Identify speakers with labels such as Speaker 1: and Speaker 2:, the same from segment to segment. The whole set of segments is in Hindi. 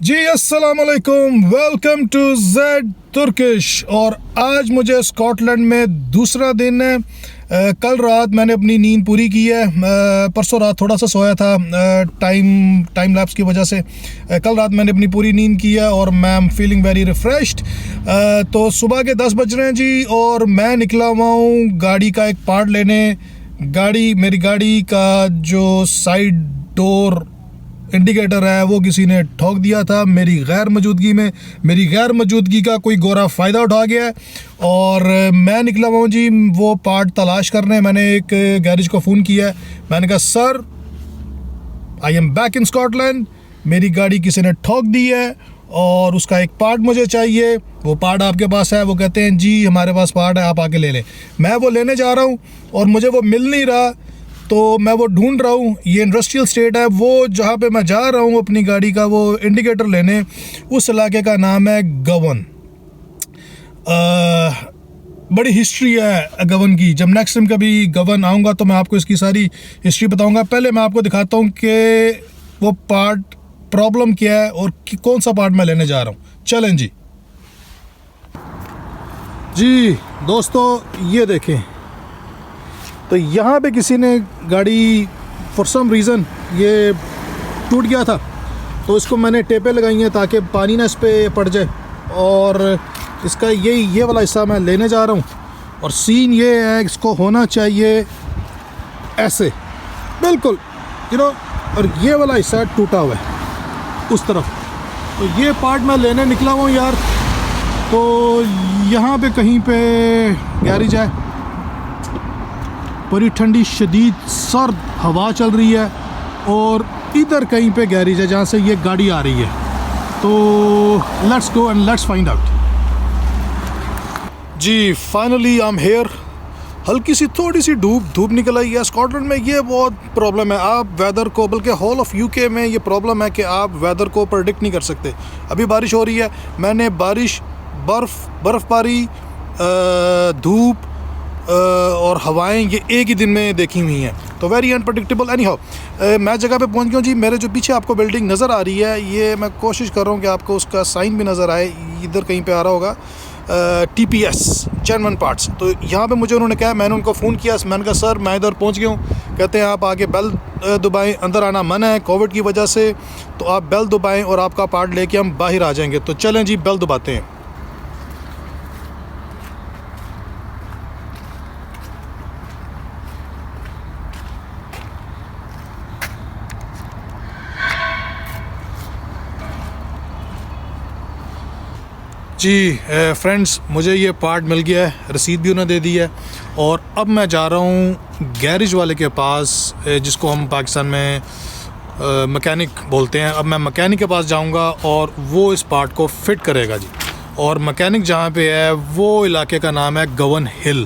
Speaker 1: जी अस्सलाम वालेकुम, वेलकम टू जेड तुर्किश। और आज मुझे स्कॉटलैंड में दूसरा दिन है। कल रात मैंने अपनी नींद पूरी की है। परसों रात थोड़ा सा सोया था टाइम लैप्स की वजह से। कल रात मैंने अपनी पूरी नींद की है और मैं एम फीलिंग वेरी रिफ्रेश्ड। तो सुबह के 10 बज रहे हैं जी और मैं निकला हुआ हूँ गाड़ी का एक पार्ट लेने। मेरी गाड़ी का जो साइड डोर इंडिकेटर है वो किसी ने ठोक दिया था मेरी गैर मौजूदगी में। मेरी गैर मौजूदगी का कोई गोरा फ़ायदा उठा गया है और मैं निकला हुआ हूँ जी वो पार्ट तलाश करने। मैंने एक गैरेज को फ़ोन किया है। मैंने कहा sir, I am back in Scotland, मेरी गाड़ी किसी ने ठोक दी है और उसका एक पार्ट मुझे चाहिए। वो पार्ट आपके पास है? वो कहते हैं जी हमारे पास पार्ट है, आप आके ले लें। मैं वो लेने जा रहा हूँ और मुझे वो मिल नहीं रहा, तो मैं वो ढूंढ रहा हूँ। ये इंडस्ट्रियल स्टेट है, वो जहाँ पे मैं जा रहा हूँ अपनी गाड़ी का वो इंडिकेटर लेने, उस इलाके का नाम है गवन। बड़ी हिस्ट्री है गवन की। जब नेक्स्ट टाइम कभी गवन आऊँगा तो मैं आपको इसकी सारी हिस्ट्री बताऊँगा। पहले मैं आपको दिखाता हूँ कि वो पार्ट प्रॉब्लम क्या है और कौन सा पार्ट मैं लेने जा रहा हूँ। चलें जी दोस्तों, ये देखें, तो यहाँ पे किसी ने गाड़ी फॉर सम रीज़न ये टूट गया था, तो इसको मैंने टेपें लगाई हैं ताकि पानी ना इस पर पड़ जाए। और इसका ये वाला हिस्सा मैं लेने जा रहा हूँ और सीन ये है, इसको होना चाहिए ऐसे बिल्कुल और ये वाला हिस्सा टूटा हुआ है उस तरफ। तो ये पार्ट मैं लेने निकला हुआ हूँ यार। तो यहाँ पे कहीं पे गैरेज है, बड़ी ठंडी शदीद सर्द हवा चल रही है और इधर कहीं पे गैरेज है जहाँ से ये गाड़ी आ रही है। तो let's go and let's find out. जी फाइनली आई एम हेयर। हल्की सी थोड़ी सी धूप निकल आई है। स्कॉटलैंड में ये बहुत प्रॉब्लम है, आप वेदर को, बल्कि होल ऑफ यूके में ये प्रॉब्लम है कि आप वेदर को प्रेडिक्ट नहीं कर सकते। अभी बारिश हो रही है, मैंने बारिश, बर्फ़बारी, धूप और हवाएं ये एक ही दिन में देखी हुई हैं, तो वेरी अनप्रडिक्टेबल। एनी हाउ, मैं जगह पे पहुंच गया हूँ जी। मेरे जो पीछे आपको बिल्डिंग नज़र आ रही है, ये मैं कोशिश कर रहा हूँ कि आपको उसका साइन भी नज़र आए। इधर कहीं पे आ रहा होगा TPS जेन्युइन पार्ट्स। तो यहाँ पे मुझे उन्होंने कहा, मैंने उनको फ़ोन किया, मैंने कहा सर मैं इधर पहुँच गया हूँ। कहते हैं आप आगे बेल दबाएँ, अंदर आना मना है कोविड की वजह से, तो आप बेल दबाएँ और आपका पार्ट लेके हम बाहर आ जाएंगे। तो चलें जी, बेल दबाते हैं। जी फ्रेंड्स, मुझे ये पार्ट मिल गया है, रसीद भी उन्हें दे दी है और अब मैं जा रहा हूँ गैरेज वाले के पास, जिसको हम पाकिस्तान में मैकेनिक बोलते हैं। अब मैं मैकेनिक के पास जाऊँगा और वो इस पार्ट को फ़िट करेगा जी। और मैकेनिक जहाँ पे है वो इलाके का नाम है गवन हिल।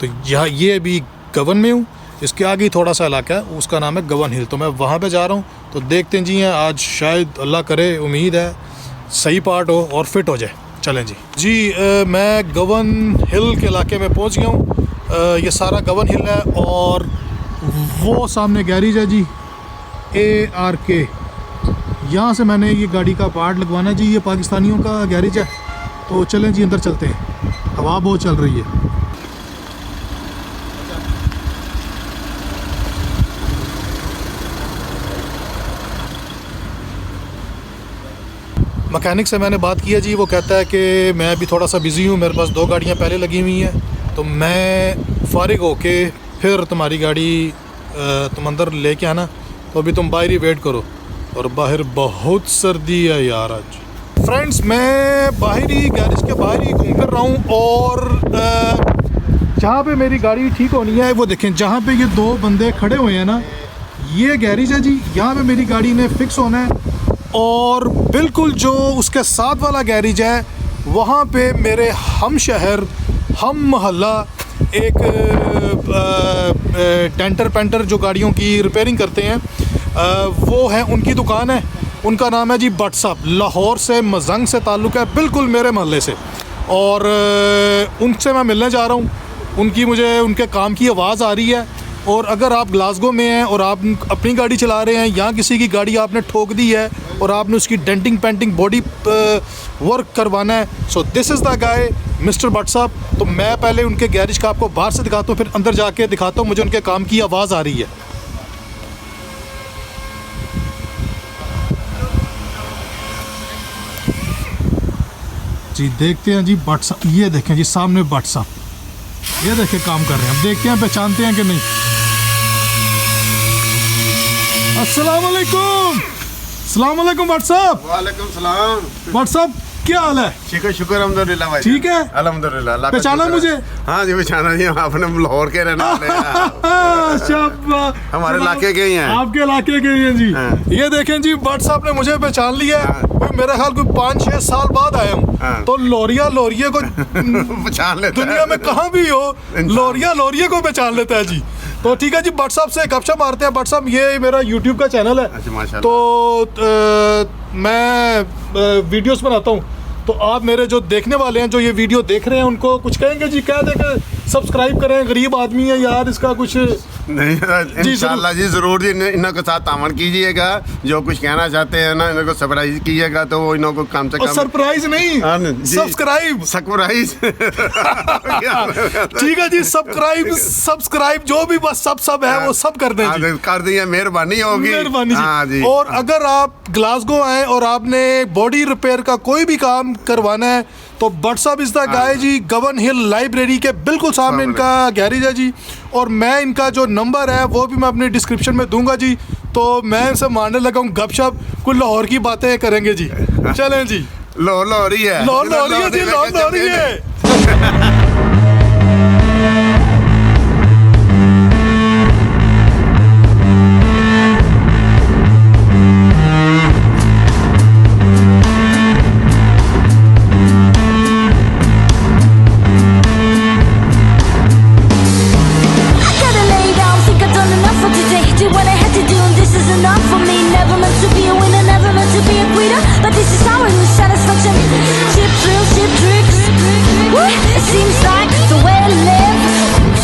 Speaker 1: तो यहाँ ये अभी गवन में हूँ, इसके आगे ही थोड़ा सा इलाका है, उसका नाम है गवन हिल। तो मैं वहाँ पे जा रहा हूँ, तो देखते हैं जी। आज शायद अल्लाह करे, उम्मीद है सही पार्ट हो और फिट हो जाए। चलें जी मैं गवन हिल के इलाके में पहुंच गया हूं। ये सारा गवन हिल है और वो सामने गैरेज है जी, ARK। यहाँ से मैंने ये गाड़ी का पार्ट लगवाना जी। ये पाकिस्तानियों का गैरेज है। तो चलें जी, अंदर चलते हैं, हवा बहुत चल रही है। मैकेनिक से मैंने बात किया जी, वो कहता है कि मैं अभी थोड़ा सा बिज़ी हूँ, मेरे पास 2 गाड़ियाँ पहले लगी हुई हैं, तो मैं फ़ारिग होके फिर तुम्हारी गाड़ी तुम अंदर लेके आना। तो अभी तुम बाहर ही वेट करो। और बाहर बहुत सर्दी है यार आज। फ्रेंड्स, मैं बाहरी गैरेज के बाहर ही घूम फिर रहा हूँ और जहाँ पे मेरी गाड़ी ठीक होनी है वो देखें, जहाँ पे ये 2 बंदे खड़े हुए हैं ना, ये गैरेज है जी। यहाँ पे मेरी गाड़ी ने फ़िक्स होना है और बिल्कुल जो उसके साथ वाला गैरेज है वहाँ पे मेरे हम शहर, हम मोहल्ला एक डेंटर पेंटर जो गाड़ियों की रिपेयरिंग करते हैं, वो है, उनकी दुकान है। उनका नाम है जी भट्ट साहब। लाहौर से, मजंग से ताल्लुक़ है, बिल्कुल मेरे मोहल्ले से। और उनसे मैं मिलने जा रहा हूँ। मुझे उनके काम की आवाज़ आ रही है और अगर आप ग्लासगो में हैं और आप अपनी गाड़ी चला रहे हैं, यहाँ किसी की गाड़ी आपने ठोक दी है और आपने उसकी डेंटिंग पेंटिंग बॉडी वर्क करवाना है, so this is the guy mister Bhatt साहब। तो मैं पहले उनके गैरेज का आपको बाहर से दिखाता हूँ, फिर अंदर जाके दिखाता हूँ। मुझे उनके काम की आवाज़ आ रही है। जी देखते हैं जी भट्ट साहब, ये देखें जी सामने भट्ट साहब, ये देखें काम कर रहे हैं। अब देखते हैं पहचानते हैं कि नहीं। अस्सलाम वालेकुम। अस्सलाम वालेकुम भट्ट साहब।
Speaker 2: वालेकुम सलाम।
Speaker 1: भट्ट साहब क्या हाल है?
Speaker 2: शुक्र शुक्र अल्हम्दुलिल्लाह भाई।
Speaker 1: ठीक है
Speaker 2: अल्हम्दुलिल्लाह।
Speaker 1: पहचाना मुझे?
Speaker 2: हाँ जी पहचाना जी, आपने लाहौर के रहने वाले हैं।
Speaker 1: शाबाश,
Speaker 2: हमारे इलाके के ही हैं।
Speaker 1: आपके इलाके के ही हैं जी।
Speaker 2: हाँ।
Speaker 1: ये देखें जी भट्ट साहब ने मुझे पहचान लिया है।
Speaker 2: हाँ।
Speaker 1: कोई मेरा ख्याल कोई 5-6 साल बाद आया हूँ।
Speaker 2: हाँ।
Speaker 1: तो लोरिया को
Speaker 2: पहचान लेता
Speaker 1: दुनिया में कहाँ भी हो लोरिया को पहचान लेता है जी। तो ठीक है जी, भट्ट साहब से गपशप मारते हैं। भट्ट साहब ये मेरा यूट्यूब का चैनल है।
Speaker 2: अच्छा माशाल्लाह।
Speaker 1: तो मैं वीडियोस बनाता हूँ, तो आप मेरे जो देखने वाले हैं, जो ये वीडियो देख रहे हैं, उनको कुछ कहेंगे जी? कह दें कि सब्सक्राइब करें, गरीब आदमी है यार, इसका कुछ
Speaker 2: नहीं इंशाल्लाह जी जरूर जी, इनको साथ तामन कीजिएगा। जो कुछ कहना चाहते हैं ना, इनको सरप्राइज कीजिएगा तो वो इनको कम से कम।
Speaker 1: सरप्राइज नहीं, सब्सक्राइब।
Speaker 2: सरप्राइज।
Speaker 1: ठीक है जी, सब्सक्राइब जो भी बस सब है वो सब कर दें जी।
Speaker 2: कर दिए, मेहरबानी होगी।
Speaker 1: मेहरबानी
Speaker 2: हाँ
Speaker 1: जी।
Speaker 2: जी।
Speaker 1: और अगर आप ग्लासगो आए और आपने बॉडी रिपेयर का कोई भी काम करवाना है, तो भट्ट साहब इस द गाय जी, गवन हिल लाइब्रेरी के बिल्कुल सामने इनका गैरेज है जी। और मैं इनका जो नंबर है वो भी मैं अपने डिस्क्रिप्शन में दूंगा जी। तो मैं इनसे मारने लगा हूँ गपशप, कुछ लाहौर की बातें करेंगे जी। चलें जी।
Speaker 2: लोरी है,
Speaker 1: लोरी है जी, लोरी है।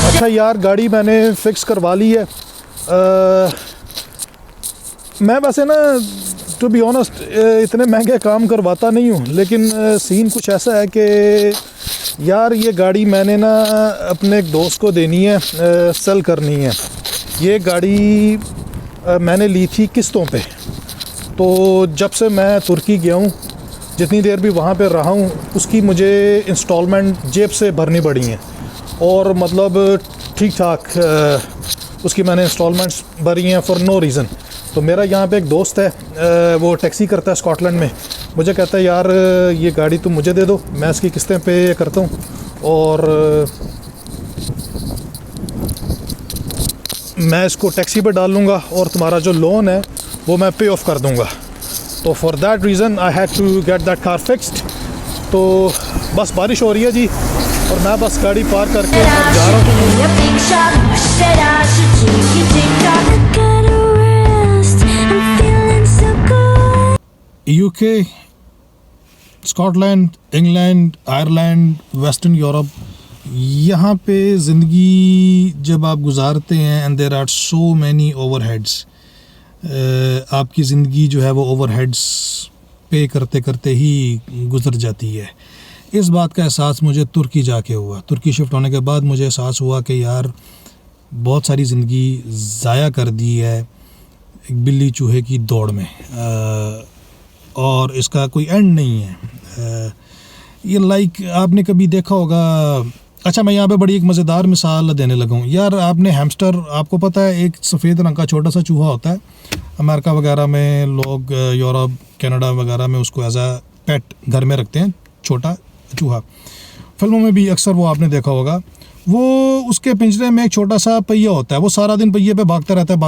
Speaker 1: अच्छा यार, गाड़ी मैंने फ़िक्स करवा ली है। मैं वैसे ना टू बी ऑनेस्ट इतने महंगे काम करवाता नहीं हूँ, लेकिन सीन कुछ ऐसा है कि यार ये गाड़ी मैंने ना अपने एक दोस्त को देनी है, सेल करनी है। ये गाड़ी मैंने ली थी किस्तों पे। तो जब से मैं तुर्की गया हूँ, जितनी देर भी वहाँ पे रहा हूँ, उसकी मुझे इंस्टॉलमेंट जेब से भरनी पड़ी हैं। और मतलब ठीक ठाक उसकी मैंने इंस्टॉलमेंट्स भरी हैं फॉर नो रीज़न। तो मेरा यहाँ पे एक दोस्त है, वो टैक्सी करता है स्कॉटलैंड में। मुझे कहता है यार ये गाड़ी तुम मुझे दे दो, मैं इसकी किस्तें पे करता हूँ और मैं इसको टैक्सी पे डाल लूँगा और तुम्हारा जो लोन है वो मैं पे ऑफ कर दूँगा। तो for that reason I had to get that car fixed. तो बस बारिश हो रही है जी, और मैं बस गाड़ी पार करके जा रहा हूँ। UK, Scotland, England, Ireland, western Europe, यहाँ पे ज़िंदगी जब आप गुजारते हैं and there are so many overheads, आपकी ज़िंदगी जो है वो ओवरहेड्स पे करते करते ही गुजर जाती है। इस बात का एहसास मुझे तुर्की जाके हुआ। तुर्की शिफ्ट होने के बाद मुझे एहसास हुआ कि यार बहुत सारी ज़िंदगी ज़ाया कर दी है एक बिल्ली चूहे की दौड़ में, और इसका कोई एंड नहीं है। ये लाइक आपने कभी देखा होगा। अच्छा, मैं यहाँ पे बड़ी एक मज़ेदार मिसाल देने लगा हूँ यार। आपने हैमस्टर, आपको पता है एक सफ़ेद रंग का छोटा सा चूहा होता है, अमेरिका वगैरह में लोग, यूरोप कनाडा वगैरह में उसको एज आ पेट घर में रखते हैं, छोटा चूहा। फिल्मों में भी अक्सर वो आपने देखा होगा। वो उसके पिंजरे में एक छोटा सा पहिया होता है, वो सारा दिन पहिए पे भागता रहता है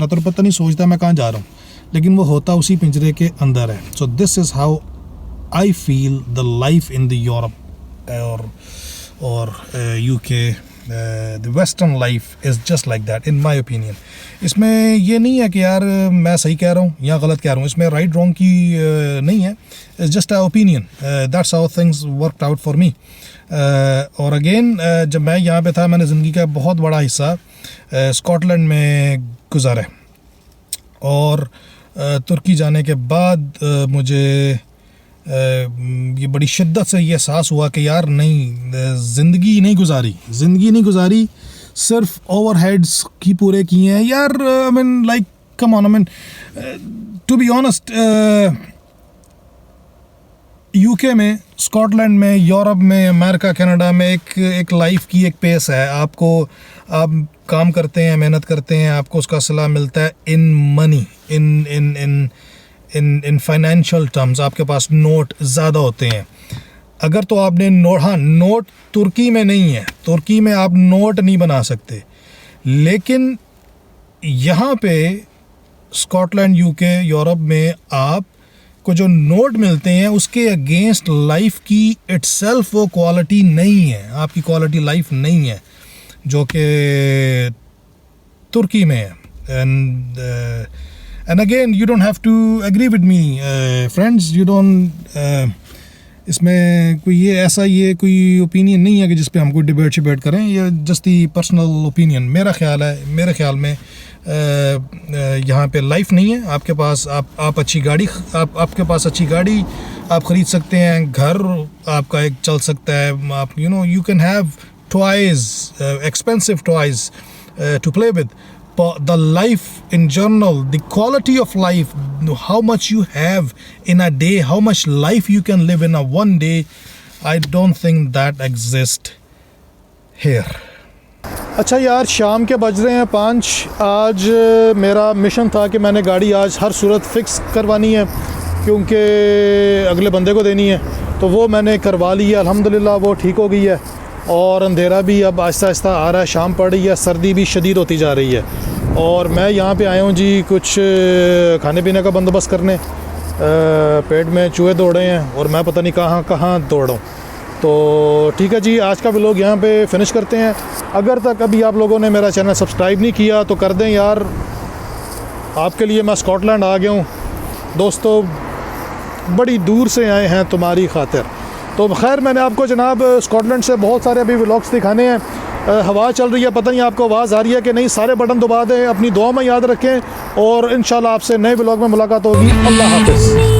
Speaker 1: और पता नहीं सोचता मैं कहाँ जा रहा हूँ, लेकिन वो होता उसी पिंजरे के अंदर है। So this is how I feel the life in the Europe और UK, the western life is just like that in my opinion. इसमें ये नहीं है कि यार मैं सही कह रहा हूँ या गलत कह रहा हूँ, इसमें राइट रॉन्ग की नहीं है, it's just a opinion. That's how things worked out for me. और अगेन जब मैं यहाँ पे था, मैंने ज़िंदगी का बहुत बड़ा हिस्सा स्कॉटलैंड में गुजारे और तुर्की जाने के बाद मुझे ये बड़ी शिद्दत से ये एहसास हुआ कि यार नहीं, ज़िंदगी नहीं गुजारी, सिर्फ ओवरहेड्स की पूरे किए हैं यार। I mean like come on, I mean to be honest, UK में, स्कॉटलैंड में, यूरोप में, अमेरिका, कनाडा में एक लाइफ की एक पेस है। आप काम करते हैं, मेहनत करते हैं, आपको उसका सिला मिलता है in money, in financial terms. आपके पास नोट ज़्यादा होते हैं। अगर तो आपने नोट तुर्की में नहीं है, तुर्की में आप नोट नहीं बना सकते, लेकिन यहाँ पे स्कॉटलैंड, यूके, यूरोप में आप को जो नोट मिलते हैं उसके अगेंस्ट लाइफ की इटसेल्फ वो क्वालिटी नहीं है, आपकी क्वालिटी लाइफ नहीं है जो कि तुर्की में है। And again you don't have to agree with me friends, you don't, इसमें ये कोई ओपिनियन नहीं है कि जिस पे हम कोई डिबेट करें। ये जस्ट दी पर्सनल ओपिनियन। मेरे ख्याल में यहाँ पे लाइफ नहीं है। आपके पास आप अच्छी गाड़ी, आपके पास अच्छी गाड़ी आप ख़रीद सकते हैं, घर आपका एक चल सकता है, आप you can have toys, expensive toys to play with. The life in general, the quality of life, how much you have in a day, how much life you can live in a one day, I don't think that exists here. अच्छा यार, शाम के बज रहे हैं 5। आज मेरा मिशन था कि मैंने गाड़ी आज हर सूरत फ़िक्स करवानी है क्योंकि अगले बंदे को देनी है, तो वो मैंने करवा ली है। अल्हम्दुलिल्लाह वो ठीक हो गई है और अंधेरा भी अब आहिस्ता आहिस्ता आ रहा है, शाम पड़ रही है, सर्दी भी शदीद होती जा रही है। और मैं यहाँ पे आया हूँ जी कुछ खाने पीने का बंदोबस्त करने। पेट में चूहे दौड़ रहे हैं और मैं पता नहीं कहाँ दौड़ रहा हूँ। तो ठीक है जी, आज का व्लॉग यहाँ पे फिनिश करते हैं। अगर तक अभी आप लोगों ने मेरा चैनल सब्सक्राइब नहीं किया तो कर दें यार, आपके लिए मैं स्कॉटलैंड आ गया हूँ दोस्तों, बड़ी दूर से आए हैं तुम्हारी खातिर। तो खैर, मैंने आपको जनाब स्कॉटलैंड से बहुत सारे अभी व्लॉग्स दिखाने हैं। हवा चल रही है, पता नहीं आपको आवाज़ आ रही है कि नहीं। सारे बटन दबा दें, अपनी दुआ में याद रखें और इंशाल्लाह आपसे नए व्लॉग में मुलाकात होगी। अल्लाह हाफ़िज़।